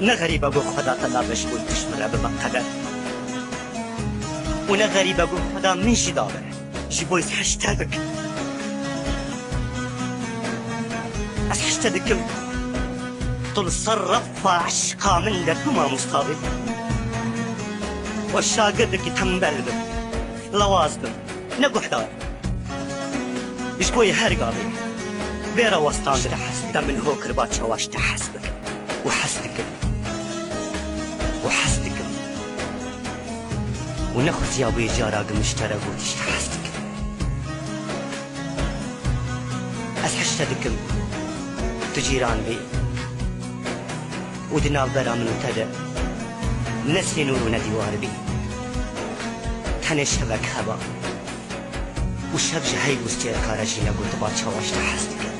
نغريبة بو خدا طلابش بو تشمر بمقدر ونغريبة بو خدا من شدابه جبو يتحشتبك أسحشتبكم طول صرف عشقا من لكما مصابي والشاقدك تنبل بك لوازدم نقوح دار جبوي هرقابي بيرا وستان لحسب من هو كربات شواش تحسبك وحسدك ونخذ يا ابوي جاراق مشترك وتشتحسدك أسحشتدكم تجيران بي ودنا برا من تدا نسي نور نديوار بي تنشبك هبا وشب جهي وستير خارجينا قلت بات شواش تحسدك